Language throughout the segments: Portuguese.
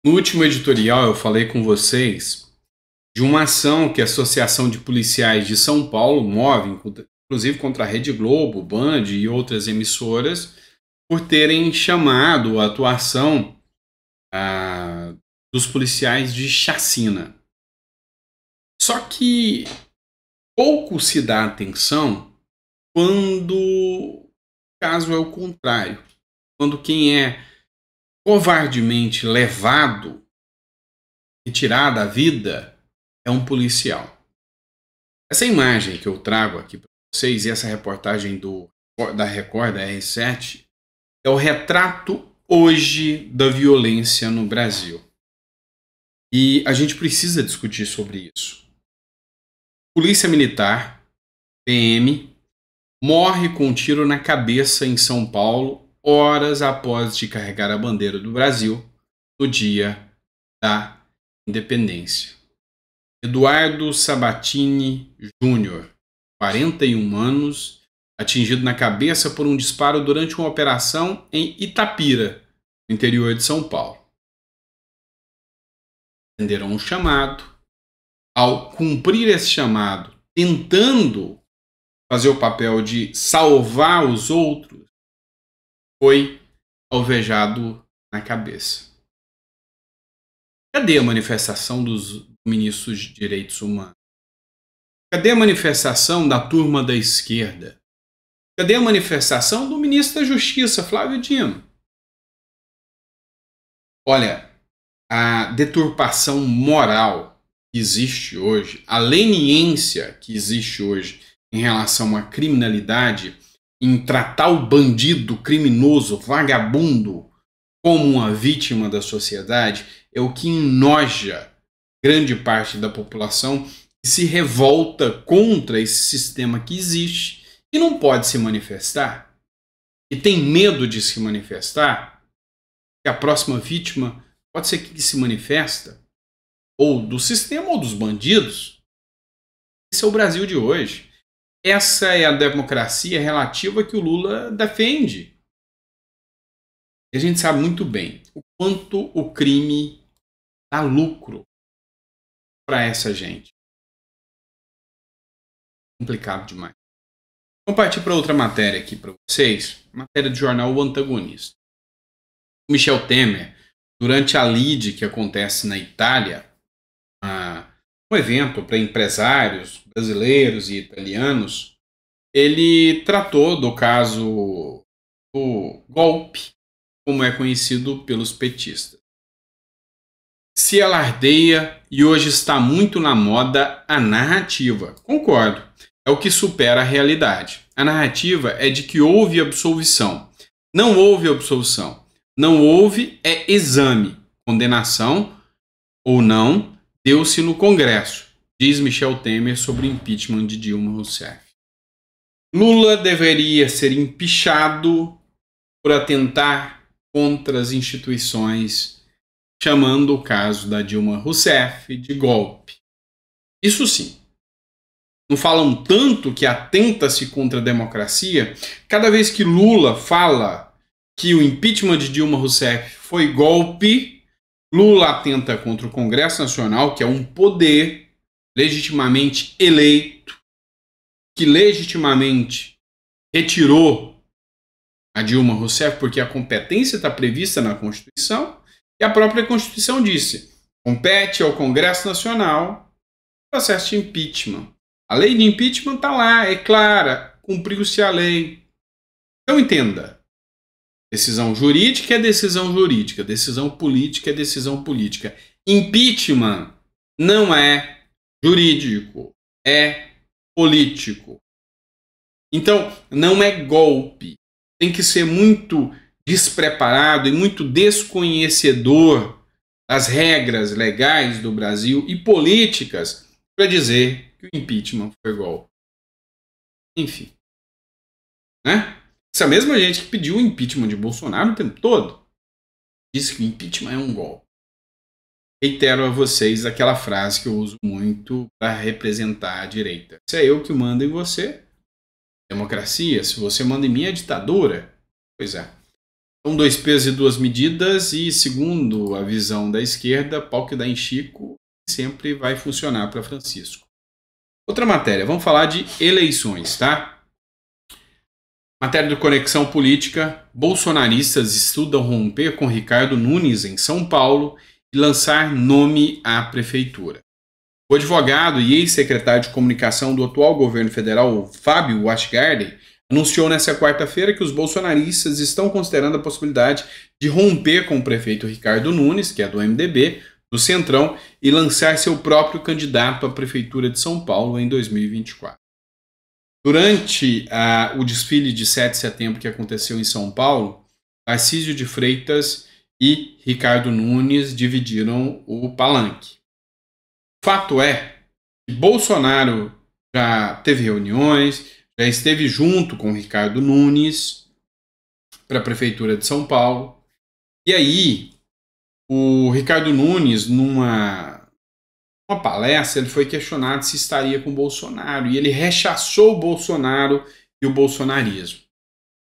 No último editorial eu falei com vocês de uma ação que a Associação de Policiais de São Paulo move, inclusive contra a Rede Globo, Band e outras emissoras, por terem chamado a atuação dos policiais de chacina. Só que pouco se dá atenção quando o caso é o contrário. Quando quem é covardemente levado e tirado a vida é um policial. Essa imagem que eu trago aqui para vocês e essa reportagem da Record, da R7, é o retrato hoje da violência no Brasil. E a gente precisa discutir sobre isso. Polícia Militar, PM, morre com um tiro na cabeça em São Paulo, horas após de carregar a bandeira do Brasil no dia da independência. Eduardo Sabatini Júnior, 41 anos, atingido na cabeça por um disparo durante uma operação em Itapira, no interior de São Paulo. Atenderam um chamado. Ao cumprir esse chamado, tentando fazer o papel de salvar os outros, foi alvejado na cabeça. Cadê a manifestação dos ministros de Direitos Humanos? Cadê a manifestação da turma da esquerda? Cadê a manifestação do ministro da Justiça, Flávio Dino? Olha, a deturpação moral que existe hoje, a leniência que existe hoje em relação à criminalidade, em tratar o bandido, criminoso, vagabundo como uma vítima da sociedade, é o que enoja grande parte da população e se revolta contra esse sistema que existe e não pode se manifestar, e tem medo de se manifestar, que a próxima vítima pode ser que se manifesta, ou do sistema ou dos bandidos. Esse é o Brasil de hoje. Essa é a democracia relativa que o Lula defende. E a gente sabe muito bem o quanto o crime dá lucro para essa gente. Complicado demais. Vamos partir para outra matéria aqui para vocês. Matéria do jornal O Antagonista. Michel Temer, durante a Lide que acontece na Itália, um evento para empresários brasileiros e italianos, ele tratou do caso do golpe, como é conhecido pelos petistas. Se alardeia e hoje está muito na moda a narrativa. Concordo, é o que supera a realidade. A narrativa é de que houve absolvição. Não houve absolvição. Não houve exame. Condenação ou não deu-se no Congresso, diz Michel Temer sobre o impeachment de Dilma Rousseff. Lula deveria ser empichado por atentar contra as instituições, chamando o caso da Dilma Rousseff de golpe. Isso sim. Não falam tanto que atenta-se contra a democracia? Cada vez que Lula fala que o impeachment de Dilma Rousseff foi golpe, Lula atenta contra o Congresso Nacional, que é um poder legitimamente eleito, que legitimamente retirou a Dilma Rousseff porque a competência está prevista na Constituição, e a própria Constituição disse: compete ao Congresso Nacional o processo de impeachment. A lei de impeachment está lá, é clara, cumpriu-se a lei. Então entenda. Decisão jurídica é decisão jurídica. Decisão política é decisão política. Impeachment não é jurídico, é político. Então, não é golpe. Tem que ser muito despreparado e muito desconhecedor das regras legais do Brasil e políticas para dizer que o impeachment foi golpe. Enfim. Né? Essa mesma gente que pediu o impeachment de Bolsonaro o tempo todo disse que o impeachment é um golpe. Reitero a vocês aquela frase que eu uso muito para representar a direita. Se é eu que mando em você, democracia. Se você manda em mim, é ditadura. Pois é. São dois pesos e duas medidas e, segundo a visão da esquerda, pau que dá em Chico sempre vai funcionar para Francisco. Outra matéria, vamos falar de eleições, tá? Matéria do Conexão Política, bolsonaristas estudam romper com Ricardo Nunes em São Paulo e lançar nome à prefeitura. O advogado e ex-secretário de comunicação do atual governo federal, Fábio Washgarden, anunciou nesta quarta-feira que os bolsonaristas estão considerando a possibilidade de romper com o prefeito Ricardo Nunes, que é do MDB, do Centrão, e lançar seu próprio candidato à prefeitura de São Paulo em 2024. Durante o desfile de 7 de setembro que aconteceu em São Paulo, Tarcísio de Freitas e Ricardo Nunes dividiram o palanque. O fato é que Bolsonaro já teve reuniões, já esteve junto com Ricardo Nunes para a prefeitura de São Paulo. E aí, o Ricardo Nunes, numa palestra, ele foi questionado se estaria com o Bolsonaro. E ele rechaçou o Bolsonaro e o bolsonarismo.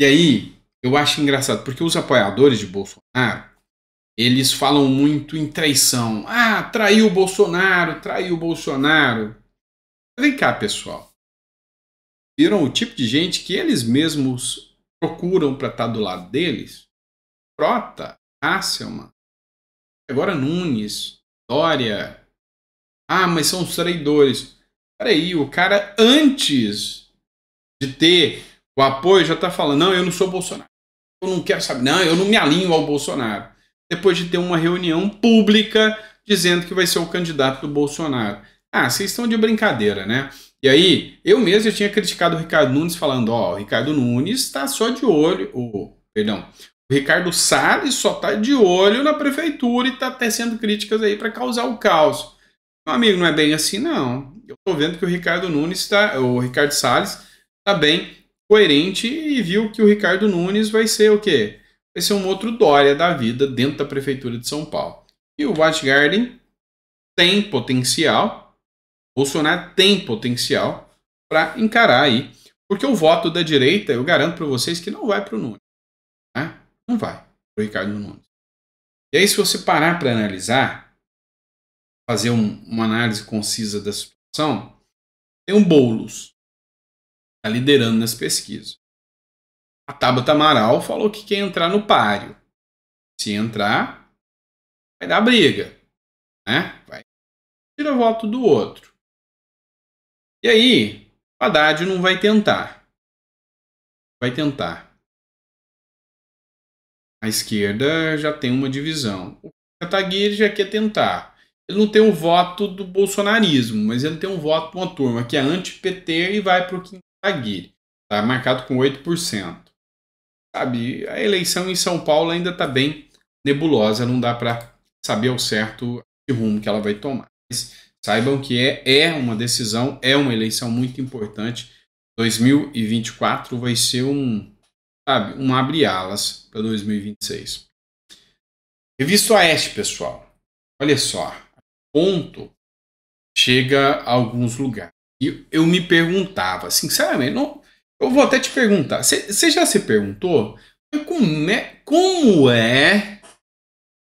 E aí, eu acho engraçado, porque os apoiadores de Bolsonaro, eles falam muito em traição. Ah, traiu o Bolsonaro, traiu o Bolsonaro. Vem cá, pessoal. Viram o tipo de gente que eles mesmos procuram para estar do lado deles? Frota, Hasselmann, agora Nunes, Dória. Ah, mas são os traidores. Peraí, o cara antes de ter o apoio já está falando, não, eu não sou Bolsonaro. Eu não quero saber, não, eu não me alinho ao Bolsonaro. Depois de ter uma reunião pública dizendo que vai ser o candidato do Bolsonaro. Ah, vocês estão de brincadeira, né? E aí, eu mesmo tinha criticado o Ricardo Nunes falando, ó, o Ricardo Nunes está só de olho, o Ricardo Salles só está de olho na prefeitura e está tecendo críticas aí para causar o caos. Meu amigo, não é bem assim, não. Eu estou vendo que o Ricardo Salles está bem coerente e viu que o Ricardo Nunes vai ser o quê? Vai ser um outro Dória da vida dentro da prefeitura de São Paulo. E o Washgarden tem potencial, Bolsonaro tem potencial para encarar aí. Porque o voto da direita, eu garanto para vocês que não vai para o Nunes. Né? Não vai para o Ricardo Nunes. E aí, se você parar para analisar, fazer uma análise concisa da situação, tem um Boulos tá liderando nas pesquisas. A Tabata Amaral falou que quer entrar no páreo. Se entrar, vai dar briga. Né? Vai tirar voto do outro. E aí, o Haddad não vai tentar. Vai tentar. A esquerda já tem uma divisão. O Kataguiri já quer tentar. Ele não tem um voto do bolsonarismo, mas ele tem um voto de uma turma que é anti-PT e vai para o Kataguiri. Está marcado com 8%. Sabe, a eleição em São Paulo ainda está bem nebulosa, não dá para saber ao certo que rumo que ela vai tomar. Mas saibam que é uma decisão, é uma eleição muito importante. 2024 vai ser um abre-alas para 2026. Revista Oeste, pessoal. Olha só, ponto chega a alguns lugares. E eu me perguntava, sinceramente, não, eu vou até te perguntar, você já se perguntou como é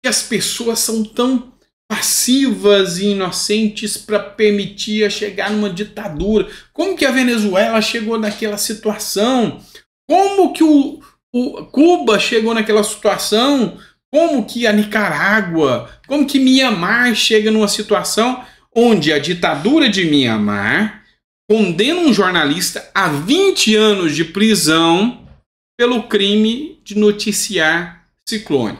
que as pessoas são tão passivas e inocentes para permitir chegar numa ditadura? Como que a Venezuela chegou naquela situação? Como que o Cuba chegou naquela situação? Como que a Nicarágua, como que Mianmar chega numa situação onde a ditadura de Mianmar condena um jornalista a 20 anos de prisão pelo crime de noticiar ciclone?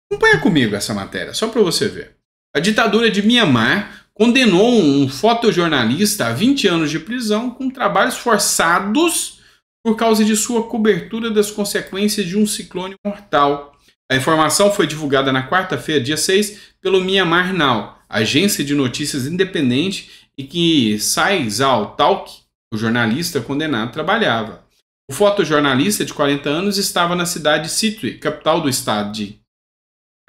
Acompanha comigo essa matéria, só para você ver. A ditadura de Mianmar condenou um fotojornalista a 20 anos de prisão com trabalhos forçados por causa de sua cobertura das consequências de um ciclone mortal. A informação foi divulgada na quarta-feira, dia 6, pelo Myanmar Now, agência de notícias independente e que Sai Zhao Talk, o jornalista condenado, trabalhava. O fotojornalista de 40 anos estava na cidade de Sitwe, capital do estado de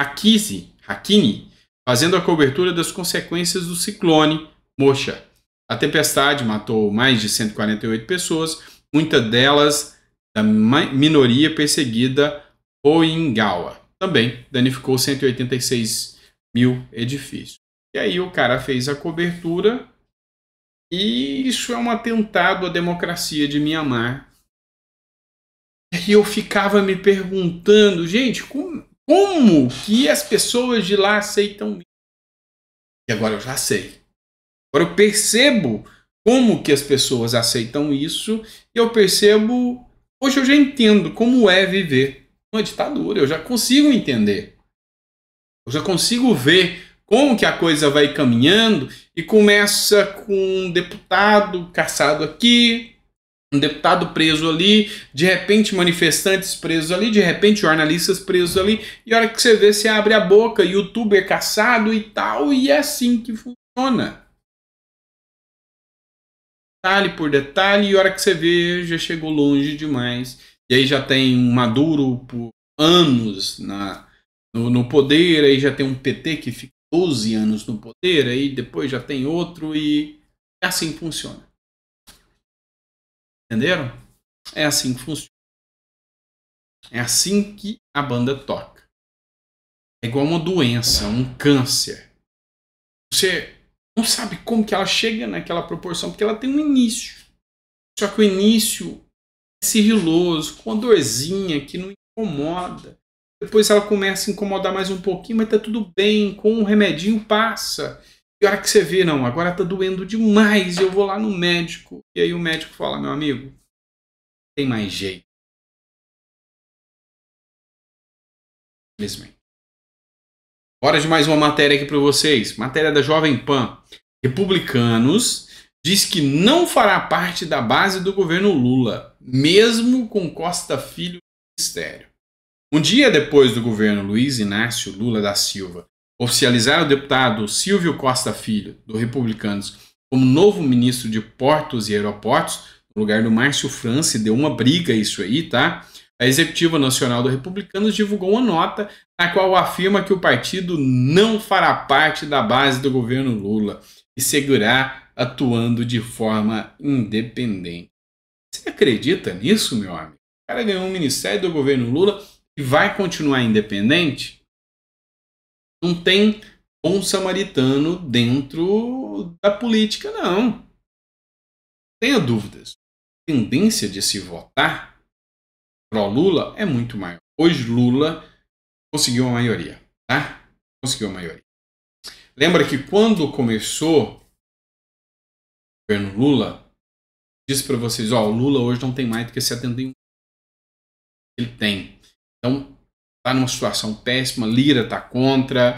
Rakhine, fazendo a cobertura das consequências do ciclone Mocha. A tempestade matou mais de 148 pessoas, muitas delas da minoria perseguida Poingawa. Também danificou 186 mil edifícios. E aí o cara fez a cobertura e isso é um atentado à democracia de Mianmar. E eu ficava me perguntando, gente, como que as pessoas de lá aceitam isso? E agora eu já sei. Agora eu percebo como que as pessoas aceitam isso e eu percebo, hoje eu já entendo como é viver uma ditadura, eu já consigo entender. Eu já consigo ver como que a coisa vai caminhando e começa com um deputado caçado aqui, um deputado preso ali, de repente manifestantes presos ali, de repente jornalistas presos ali, e a hora que você vê, você abre a boca, youtuber caçado e tal, e é assim que funciona. Detalhe por detalhe, e a hora que você vê, já chegou longe demais. E aí já tem um Maduro por anos no poder, aí já tem um PT que fica 12 anos no poder, aí depois já tem outro e é assim que funciona. Entenderam? É assim que funciona. É assim que a banda toca. É igual uma doença, um câncer. Você não sabe como que ela chega naquela proporção, porque ela tem um início. Só que o início é sigiloso, com uma dorzinha que não incomoda. Depois ela começa a incomodar mais um pouquinho, mas tá tudo bem, com um remedinho passa. E a hora que você vê, não, agora tá doendo demais, eu vou lá no médico. E aí o médico fala, meu amigo, tem mais jeito. Infelizmente. Hora de mais uma matéria aqui para vocês. Matéria da Jovem Pan. Republicanos diz que não fará parte da base do governo Lula, mesmo com Costa Filho no ministério. Um dia depois do governo Luiz Inácio Lula da Silva oficializar o deputado Silvio Costa Filho, do Republicanos, como novo ministro de Portos e Aeroportos, no lugar do Márcio França, deu uma briga isso aí, tá? A Executiva Nacional do Republicanos divulgou uma nota na qual afirma que o partido não fará parte da base do governo Lula e seguirá atuando de forma independente. Você acredita nisso, meu amigo? O cara ganhou um ministério do governo Lula e vai continuar independente? Não tem bom samaritano dentro da política, não. Tenha dúvidas. A tendência de se votar pró-Lula é muito maior. Hoje Lula conseguiu a maioria, tá? Conseguiu a maioria. Lembra que quando começou o governo Lula, disse para vocês, ó, o Lula hoje não tem mais do que 71. Ele tem. Então, tá numa situação péssima, Lira tá contra,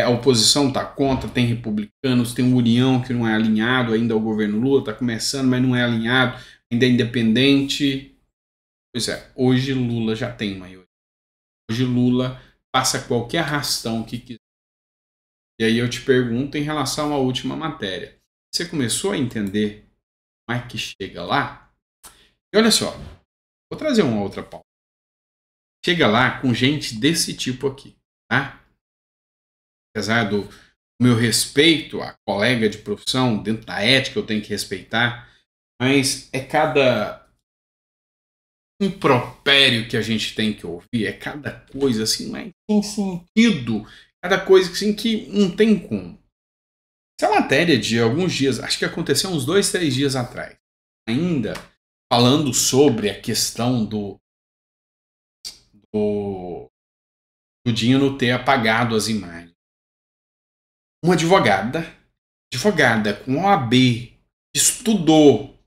a oposição tá contra, tem republicanos, tem o União que não é alinhado ainda ao governo Lula, tá começando, mas não é alinhado, ainda é independente. Pois é, hoje Lula já tem maioria. Hoje Lula passa qualquer arrastão que quiser. E aí eu te pergunto em relação à última matéria. Você começou a entender como é que chega lá? E olha só, vou trazer uma outra pauta. Chega lá com gente desse tipo aqui, tá? Apesar do meu respeito a colega de profissão, dentro da ética eu tenho que respeitar, mas é cada impropério que a gente tem que ouvir, é cada coisa assim, mas sem sentido, cada coisa assim que não tem como. Essa matéria de alguns dias, acho que aconteceu uns 2, 3 dias atrás, ainda falando sobre a questão do Dino ter apagado as imagens. Uma advogada com OAB, estudou,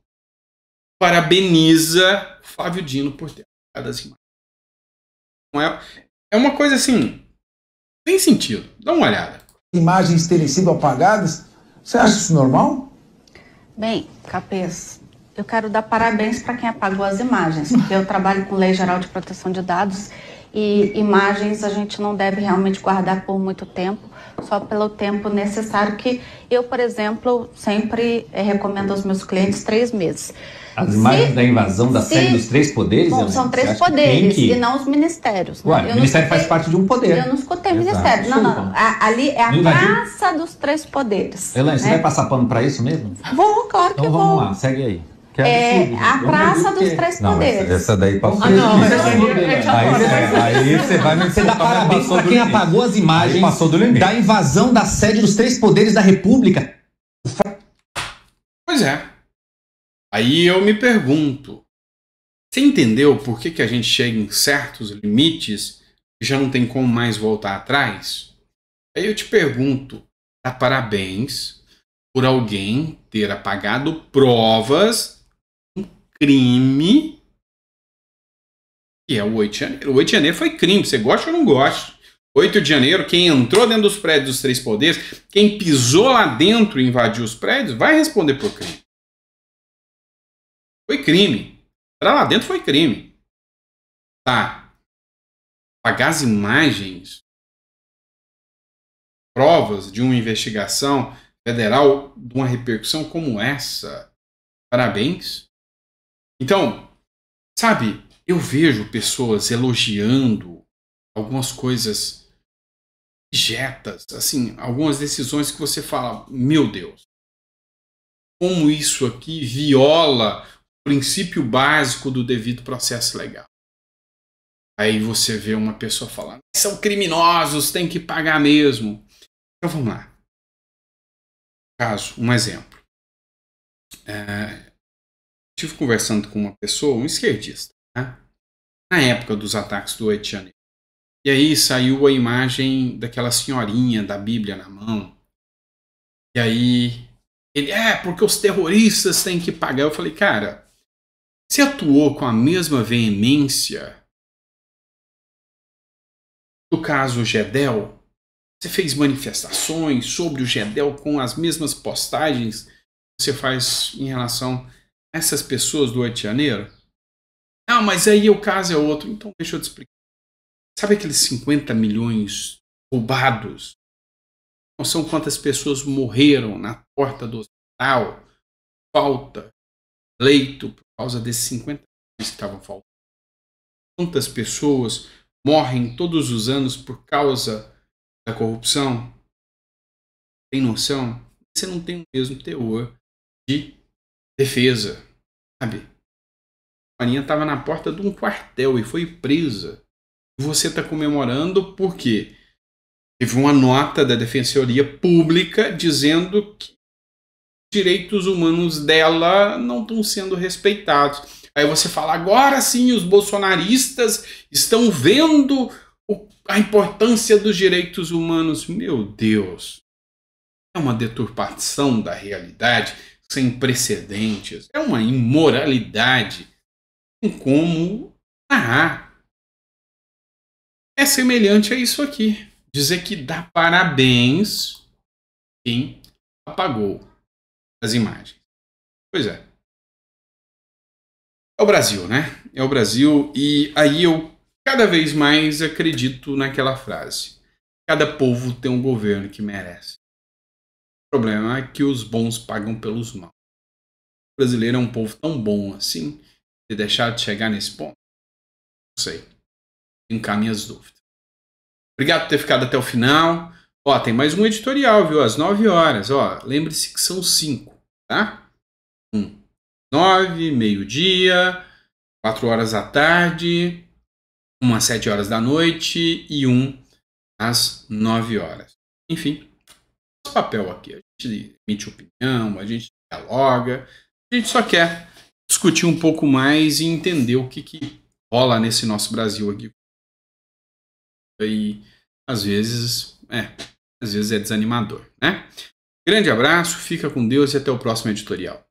parabeniza Flávio Dino por ter apagado as imagens. É uma coisa assim, tem sentido, dá uma olhada. Imagens terem sido apagadas, você acha isso normal? Bem, Capês, eu quero dar parabéns para quem apagou as imagens, porque eu trabalho com Lei Geral de Proteção de Dados e imagens a gente não deve realmente guardar por muito tempo, só pelo tempo necessário que eu, por exemplo, sempre recomendo aos meus clientes 3 meses. As imagens da invasão da série dos 3 poderes? Bom, são 3 poderes e não os ministérios. Ué, né? O ministério faz parte de um poder. Eu não escutei ministério. Não. Ali é a caça dos 3 poderes. Elaine, você vai passar pano para isso mesmo? Vou, claro que então, vou. Então vamos lá, segue aí. Que absurdo, a gente. Praça dos Três Não, Poderes. essa daí passou. não, do essa limite. aí é de Aí você vai me Você dá parabéns passou para do quem limite. apagou as Aí imagens passou do limite. da invasão da sede dos Três Poderes da República. Pois é. Aí eu me pergunto, você entendeu por que a gente chega em certos limites e já não tem como mais voltar atrás? Aí eu te pergunto, dá parabéns por alguém ter apagado provas de um crime que é o 8 de janeiro. O 8 de janeiro foi crime, você gosta ou não gosta? 8 de janeiro, quem entrou dentro dos prédios dos Três Poderes, quem pisou lá dentro e invadiu os prédios, vai responder por crime. Foi crime. Entrar lá dentro foi crime. Tá. Apagar as imagens, provas de uma investigação federal de uma repercussão como essa. Parabéns. Então, sabe, eu vejo pessoas elogiando algumas coisas digetas, assim, algumas decisões que você fala, meu Deus, como isso aqui viola o princípio básico do devido processo legal. Aí você vê uma pessoa falando, são criminosos, tem que pagar mesmo. Então vamos lá. Caso, um exemplo. Estive conversando com uma pessoa, um esquerdista, né? Na época dos ataques do 8 de janeiro. E aí saiu a imagem daquela senhorinha da Bíblia na mão. E aí ele, porque os terroristas têm que pagar. Eu falei, cara, você atuou com a mesma veemência do caso Gedel? Você fez manifestações sobre o Gedel com as mesmas postagens que você faz em relação a essas pessoas do 8 de janeiro? Não, mas aí o caso é outro. Então deixa eu te explicar. Sabe aqueles 50 milhões roubados? Não são quantas pessoas morreram na porta do hospital? Falta leito por causa desses 50 milhões que estavam faltando. Quantas pessoas morrem todos os anos por causa da corrupção? Tem noção? Você não tem o mesmo teor de defesa, sabe? A Marinha estava na porta de um quartel e foi presa. E você está comemorando por quê? Teve uma nota da Defensoria Pública dizendo que os direitos humanos dela não estão sendo respeitados. Aí você fala, agora sim os bolsonaristas estão vendo a importância dos direitos humanos. Meu Deus, é uma deturpação da realidade sem precedentes. É uma imoralidade em como narrar. É semelhante a isso aqui. Dizer que dá parabéns quem apagou as imagens. Pois é. É o Brasil, né? É o Brasil. E aí eu cada vez mais acredito naquela frase. Cada povo tem um governo que merece. O problema é que os bons pagam pelos maus. O brasileiro é um povo tão bom assim, de deixar de chegar nesse ponto? Não sei. Tenho cá minhas dúvidas. Obrigado por ter ficado até o final. Ó, tem mais um editorial, viu? Às 9 horas. Ó, lembre-se que são 5, tá? 9, meio-dia, 4 horas da tarde, 1 às 7 horas da noite e 1 às 9 horas. Enfim, nosso papel aqui. A gente emite opinião, a gente dialoga, a gente só quer discutir um pouco mais e entender o que rola nesse nosso Brasil aqui. E às vezes é desanimador, né? Grande abraço, fica com Deus e até o próximo editorial.